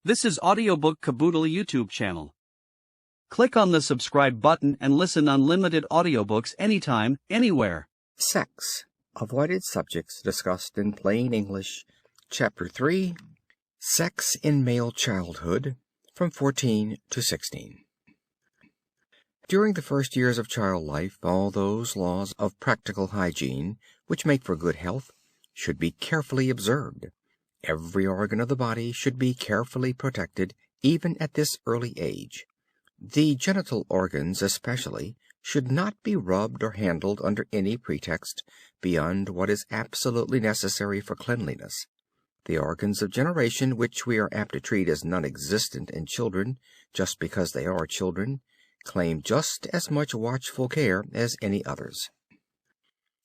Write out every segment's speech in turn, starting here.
This is Audiobook Caboodle YouTube channel. Click on the subscribe button and listen unlimited audiobooks anytime, anywhere. Sex. Avoided subjects discussed in plain English. Chapter 3. Sex in Male Childhood, from 14 to 16. During the first years of child life, all those laws of practical hygiene which make for good health should be carefully observed. Every organ of the body should be carefully protected, even at this early age. The genital organs especially should not be rubbed or handled under any pretext beyond what is absolutely necessary for cleanliness. The organs of generation, which we are apt to treat as non-existent in children just because they are children, claim just as much watchful care as any others.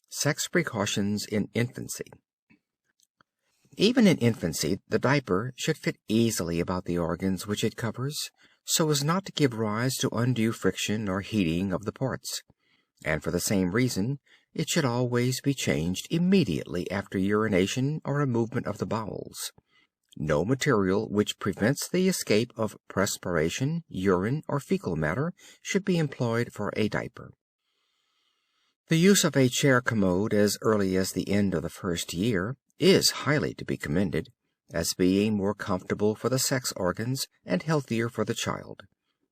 Sex precautions in infancy. Even in infancy, the diaper should fit easily about the organs which it covers, so as not to give rise to undue friction or heating of the parts. And for the same reason, it should always be changed immediately after urination or a movement of the bowels. No material which prevents the escape of perspiration, urine, or fecal matter should be employed for a diaper. The use of a chair commode as early as the end of the first year is highly to be commended, as being more comfortable for the sex organs and healthier for the child.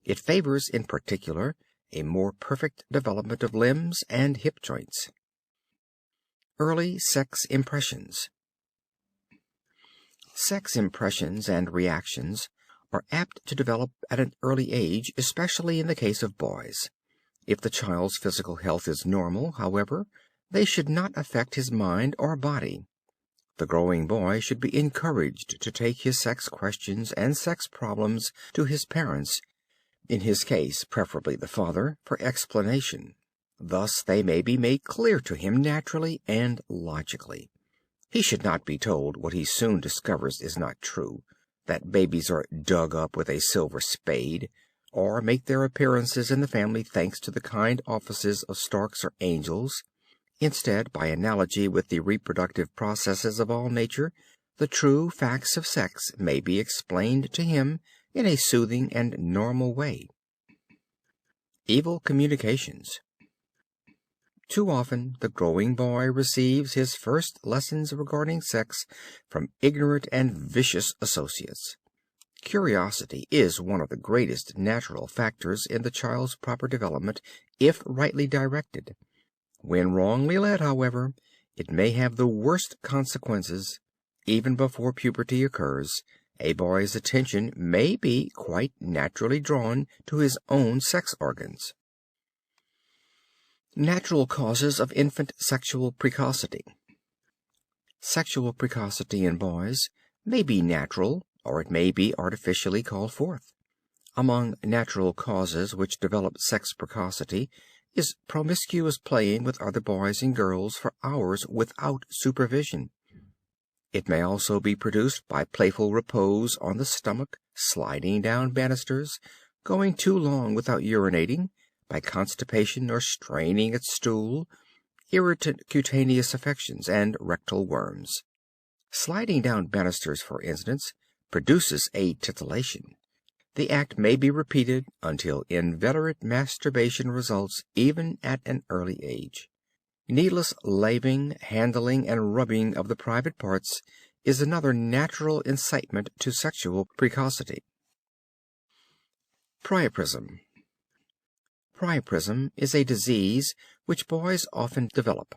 It favors, in particular, a more perfect development of limbs and hip joints. Early sex impressions. Sex impressions and reactions are apt to develop at an early age, especially in the case of boys. If the child's physical health is normal, however, they should not affect his mind or body. The growing boy should be encouraged to take his sex questions and sex problems to his parents, in his case preferably the father, for explanation. Thus they may be made clear to him naturally and logically. He should not be told what he soon discovers is not true, that babies are dug up with a silver spade, or make their appearances in the family thanks to the kind offices of storks or angels. Instead, by analogy with the reproductive processes of all nature, the true facts of sex may be explained to him in a soothing and normal way. Evil communications. Too often the growing boy receives his first lessons regarding sex from ignorant and vicious associates. Curiosity is one of the greatest natural factors in the child's proper development if rightly directed. When wrongly led, however, it may have the worst consequences. Even before puberty occurs, a boy's attention may be quite naturally drawn to his own sex organs. Natural causes of infant sexual precocity. Sexual precocity in boys may be natural, or it may be artificially called forth. Among natural causes which develop sex precocity is promiscuous playing with other boys and girls for hours without supervision. It may also be produced by playful repose on the stomach, sliding down banisters, going too long without urinating, by constipation or straining at stool, irritant cutaneous affections, and rectal worms. Sliding down banisters, for instance, produces a titillation. The act may be repeated until inveterate masturbation results even at an early age. Needless laving, handling, and rubbing of the private parts is another natural incitement to sexual precocity. Priapism. Priapism is a disease which boys often develop.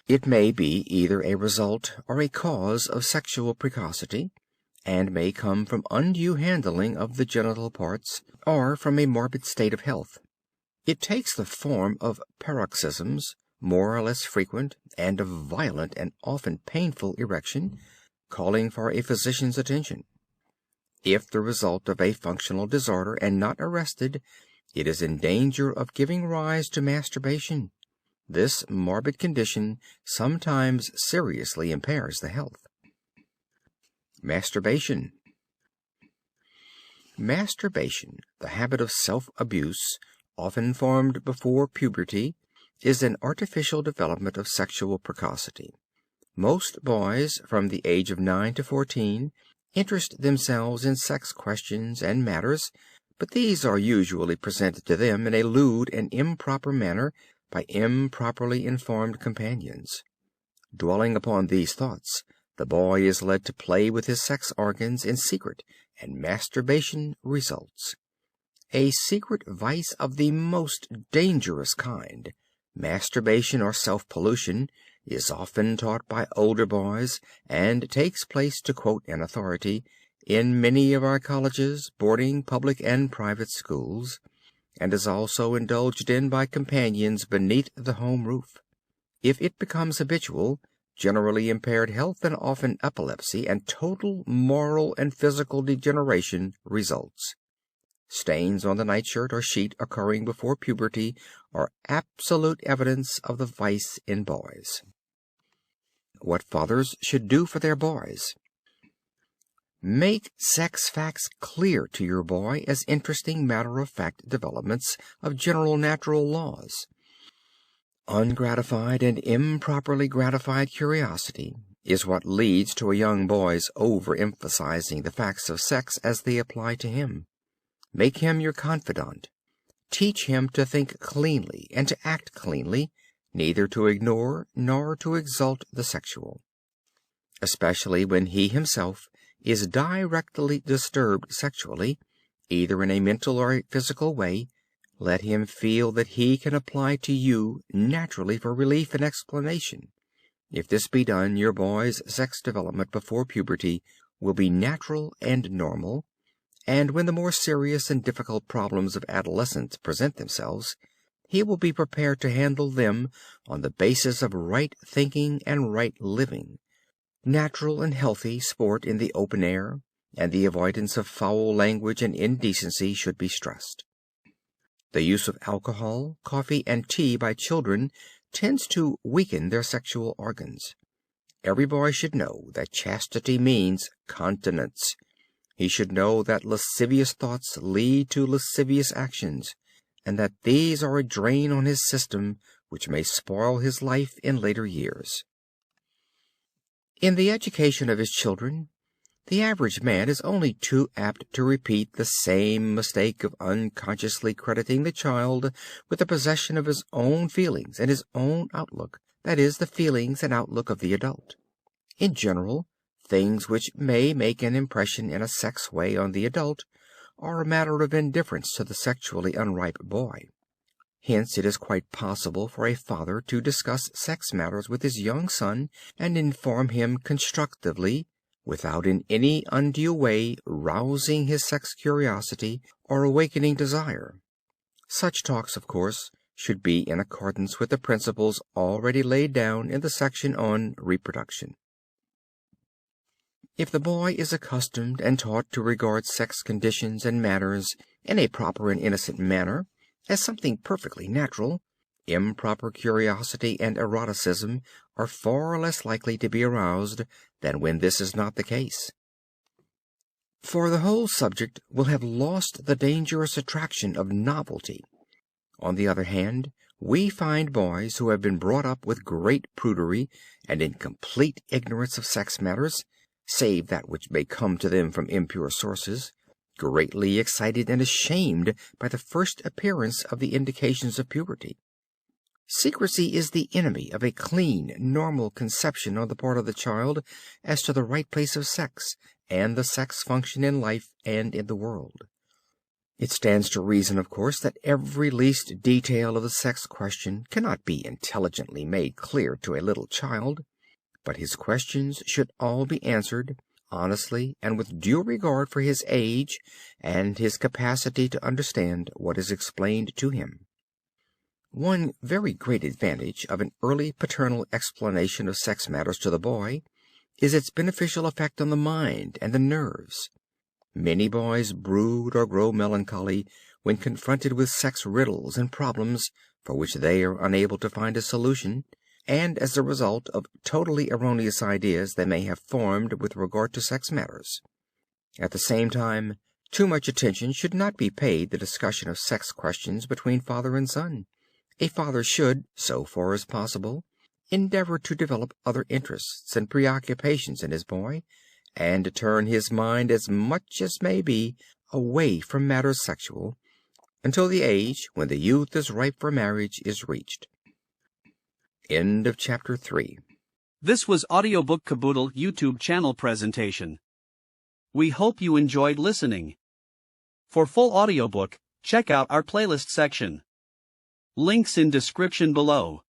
It may be either a result or a cause of sexual precocity, and may come from undue handling of the genital parts, or from a morbid state of health. It takes the form of paroxysms, more or less frequent, and of violent and often painful erection, calling for a physician's attention. If the result of a functional disorder and not arrested, it is in danger of giving rise to masturbation. This morbid condition sometimes seriously impairs the health. Masturbation. Masturbation, the habit of self-abuse, often formed before puberty, is an artificial development of sexual precocity. Most boys from the age of 9 to 14 interest themselves in sex questions and matters, but these are usually presented to them in a lewd and improper manner by improperly informed companions. Dwelling upon these thoughts, the boy is led to play with his sex organs in secret, and masturbation results. A secret vice of the most dangerous kind, masturbation or self-pollution, is often taught by older boys, and takes place, to quote an authority, in many of our colleges, boarding, public and private schools, and is also indulged in by companions beneath the home roof. If it becomes habitual, generally impaired health and often epilepsy and total moral and physical degeneration results. Stains on the nightshirt or sheet occurring before puberty are absolute evidence of the vice in boys. What fathers should do for their boys. Make sex facts clear to your boy as interesting matter-of-fact developments of general natural laws. Ungratified and improperly gratified curiosity is what leads to a young boy's overemphasizing the facts of sex as they apply to him. Make him your confidant. Teach him to think cleanly and to act cleanly, neither to ignore nor to exalt the sexual. Especially when he himself is directly disturbed sexually, either in a mental or a physical way, let him feel that he can apply to you naturally for relief and explanation. If this be done, your boy's sex development before puberty will be natural and normal, and when the more serious and difficult problems of adolescence present themselves, he will be prepared to handle them on the basis of right thinking and right living. Natural and healthy sport in the open air, and the avoidance of foul language and indecency should be stressed. The use of alcohol, coffee, and tea by children tends to weaken their sexual organs. Every boy should know that chastity means continence. He should know that lascivious thoughts lead to lascivious actions, and that these are a drain on his system which may spoil his life in later years. In the education of his children, the average man is only too apt to repeat the same mistake of unconsciously crediting the child with the possession of his own feelings and his own outlook, that is, the feelings and outlook of the adult. In general, things which may make an impression in a sex way on the adult are a matter of indifference to the sexually unripe boy. Hence it is quite possible for a father to discuss sex matters with his young son and inform him constructively, without in any undue way rousing his sex curiosity or awakening desire. Such talks, of course, should be in accordance with the principles already laid down in the section on reproduction. If the boy is accustomed and taught to regard sex conditions and matters in a proper and innocent manner, as something perfectly natural, improper curiosity and eroticism are far less likely to be aroused than when this is not the case. For the whole subject will have lost the dangerous attraction of novelty. On the other hand, we find boys who have been brought up with great prudery and in complete ignorance of sex matters, save that which may come to them from impure sources, greatly excited and ashamed by the first appearance of the indications of puberty. Secrecy is the enemy of a clean, normal conception on the part of the child as to the right place of sex and the sex function in life and in the world. It stands to reason, of course, that every least detail of the sex question cannot be intelligently made clear to a little child, but his questions should all be answered honestly and with due regard for his age and his capacity to understand what is explained to him. One very great advantage of an early paternal explanation of sex matters to the boy is its beneficial effect on the mind and the nerves. Many boys brood or grow melancholy when confronted with sex riddles and problems for which they are unable to find a solution, and as a result of totally erroneous ideas they may have formed with regard to sex matters. At the same time, too much attention should not be paid the discussion of sex questions between father and son. A father should, so far as possible, endeavor to develop other interests and preoccupations in his boy, and turn his mind as much as may be away from matters sexual, until the age when the youth is ripe for marriage is reached. End of chapter 3. This was Audiobook Caboodle YouTube channel presentation. We hope you enjoyed listening. For full audiobook, check out our playlist section. Links in description below.